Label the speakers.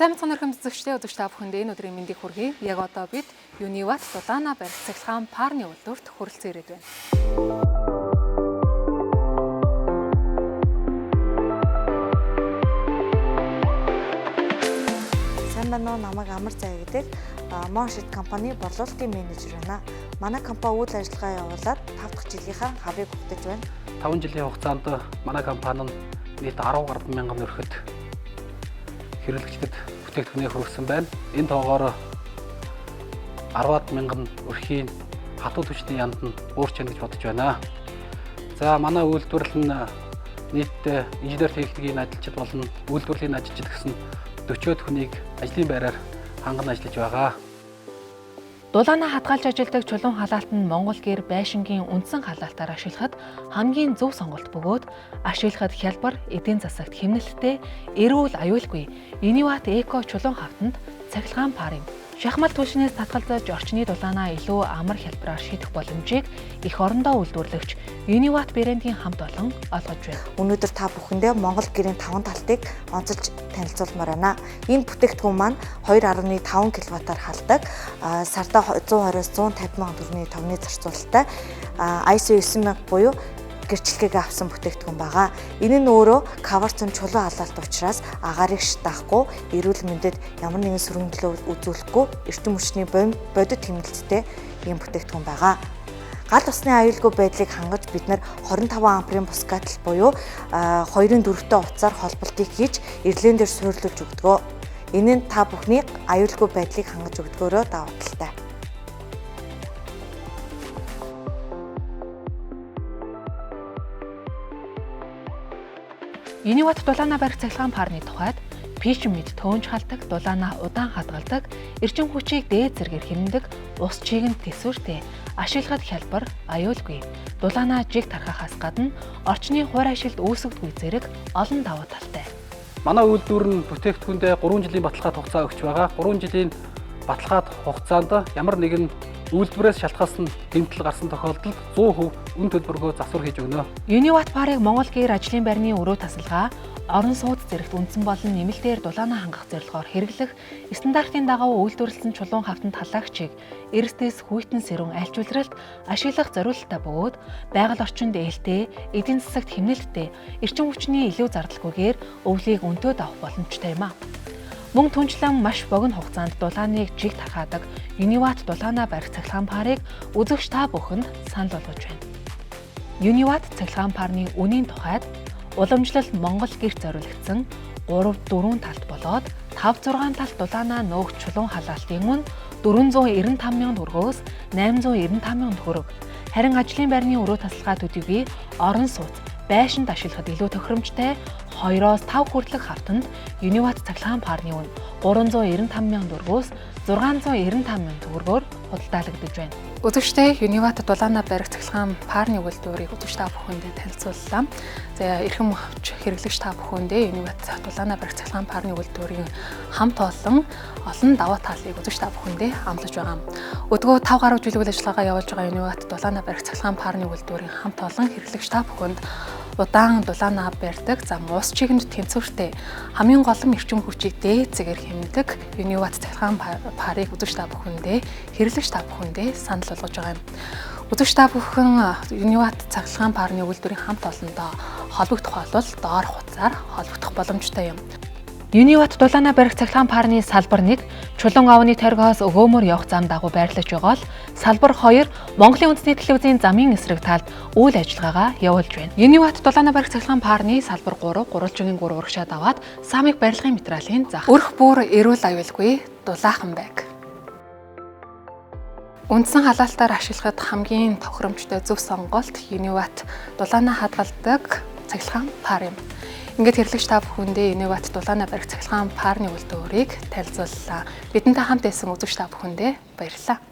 Speaker 1: Сайн мэцхан өрхөм зүгчтэй өдөрч та бүхэнд энэ өдрийн мэндийг хүргэе. Яг одоо бид Univat Дулаана барих цахилгаан парны үйлдвэрт хүрэлцэн ирээд байна.
Speaker 2: Сайн байна уу, намайг Амар Зай гэдэг Моншид компани борлуулалтын менежер байна. Манай компани үйл ажиллагаа явуулаад 5 дахь жилийнхаа хавыг хүртэж байна.
Speaker 3: 5 жилийн хугацаанд манай компани нь нийт 10 гаруй мянган өрхөд хэрэглэгчдэд бүтээгдэхүүнээ хүргэсэн байна. Энэ тоогоор 10-аад мянган өрхийн хатуу түвшний янд нь өөрчлөн гэж бодож байна. За манай үйлдвэрлэл нь нийтдээ инженер техникийн ажилчид болон үйлдвэрлэлийн ажилчид гэсэн 40-од хүнийг ажлын байраар ханган ажиллаж байгаа.
Speaker 1: Дулаана хадгалж ажилладаг чулуун халаалт нь Монгол гэр байшингийн үндсэн халаалтаар ашиглахад хамгийн зөв сонголт бөгөөд ашиглахад хялбар, эдийн засагт хэмнэлттэй, эрүүл аюулгүй Univat Eco чулуун хавтанд цахилгаан пар юм. Шахмал түлшнээс татгалзаж орчны дулаанаа илүү амар хялбараар шийдэх боломжийг эх орондоо үйлдвэрлэгч Univat брендийн хамт олон олгож байна.
Speaker 2: Өнөөдөр та бүхэндээ Монгол гэрийн 5 талтыг онцолж танилцуулмаар байна. Энэ бүтээгдэхүүн маань 2.5 кВт-аар халдаг, сардаа 120-аас 150 мянган төгрөгийн товны зарцуулалттай ISO 9000 буюу гэрчлэгээ авсан бүтээгдэхүүн байгаа. Энэ нь өөрөө каварцсан чулуу халаалт учраас агаарыг шатаахгүй, эрүүл мэндэд ямар нэгэн сөрөглөө үзүүлэхгүй, эрчим хүчний бодит хэмнэлттэй ийм бүтээгдэхүүн байгаа. Гал усны аюулгүй байдлыг хангаж бид нар 25 амперын бускатл буюу 2-4 утсаар холболтыг хийж эрлэн дээр суйрлуулж өгдөг. Энэ нь та бүхний аюулгүй байдлыг хангаж өгдөгөөрөө даваа талтай.
Speaker 1: Univat Дулаана барих цахилгаан парны тухайд пишн мэд төөнж халдаг, дулаана удаан хадгалдаг, эрчим хүчийг дээд зэргээр хэмнэдэг, ус чигэнд тэсвэртэй, ашиглахад хялбар, аюулгүй, дулаана жиг тархахаас гадна орчны хувь ашиглалт үүсгдэггүй зэрэг олон давуу талтай.
Speaker 3: Манай үйлдвэр нь бүтээгдэхүүндээ 3 жилийн баталгаад хугацаа өгч байгаа. 3 жилийн баталгаад хугацаанд ямар нэгэн үйлдвэрээс шалтгаалсан гэмтэл гарсан тохиолдолд 100% үн төлбөргөө засвар хийж өгнө.
Speaker 1: Univat парыг Монгол гэр ажлын байрны өрөө тасалгаа, орон сууц зэрэгт үндсэн болон нэмэлтээр дулаана хангах зорилгоор хэрэглэх стандартын дагуу үйлдвэрлэсэн чулуун хавтанд халагчийг эрсдээс хүйтэн сэрүүн айлчуулралт ашиглах зориулалтаа бөгөөд байгаль орчинд ээлтэй, эдийн засагт хэмнэлттэй, эрчим хүчний илүү зардалгүйгээр өвлийг өнтөөд авах боломжтой юм а. Мөн түнчлэн маш богино хугацаанд дулааныг жиг тархаадаг Univat Дулаана барих цахилгаан парыг үзэгч та бүхэнд санал болгож байна. Univat цахилгаан парны үнийн тухайд уламжлал Монгол гэрт зориулагдсан 3-4 талт болоод 5-6 талт дулаанаа нөөх чулуун халаалтын үн 495 мянган төгрөгөөс 895 мянган төгрөг. Харин ажлын байрны өрөө тасалгаа төдийгүй орон сууц, байшинд ашиглахад илүү тохиромжтой 2-5 хүртэлх хавтанд Univat цахилгаан парны үн 395 мянган төгрөгөөс 695 мянган төгрөгөөр худалдаалагдаж байна. Үзэгчтэй Univat Дулаана барих цахилгаан парны үйлдвэрийг үзэгч та бүхэндээ танилцууллаа. За эрхэм хэрэглэгч та бүхэндээ Univat Дулаана барих цахилгаан парны үйлдвэрийн хамт олон даваа талыг үзэгч та бүхэндээ амлаж байгаа. Өдгөө 5 гаруй жил үйл ажиллагаа явуулж байгаа Univat Дулаана барих цахилгаан парны үйлдвэрийн хамт олон хэрэглэгч та бүхэнд удаан дулаана барьдаг, зам ус чигэнд тэнцвэртэй, хамгийн гол нь эрчим хүчийг дээд зэргээр хэмнэдэг Univat цахилгаан парыг үзэгч та бүхэндээ хэрэглэгч та бүхэндээ санал болгож байгаа юм. Үзэгч та бүхэн Univat цахилгаан парны үйлдвэрийн хамт олондоо холбогдох бол доор хуудасаар холбогдох боломжтой юм. Univat Дулаана барих цахилгаан парны салбар 1 чулуун авны торгоос өгөөмөр явах зам дагуу байрлаж байгаа л салбар 2 Монголын үндэсний телевизийн замын эсрэг талд үйл ажиллагаагаа явуулж байна. Univat Дулаана барих цахилгаан парны салбар 3 гурвалжигийн 3 урагшаа даваад самыг барилгын материалын зах. Өрх бүр эрүүл аюулгүй дулаахан байг. Үндсэн халаалтаар ашиглахад хамгийн тохиромжтой зөв сонголт Univat Дулаана хадгалдаг цахилгаан пар юм. Ингээд хэрэглэгч та бүхэндээ Univat Дулаана барих цахилгаан парны үйлдвэрийг танилцууллаа. Бидэнтэй хамт байсан үзэгч та бүхэндээ баярлалаа.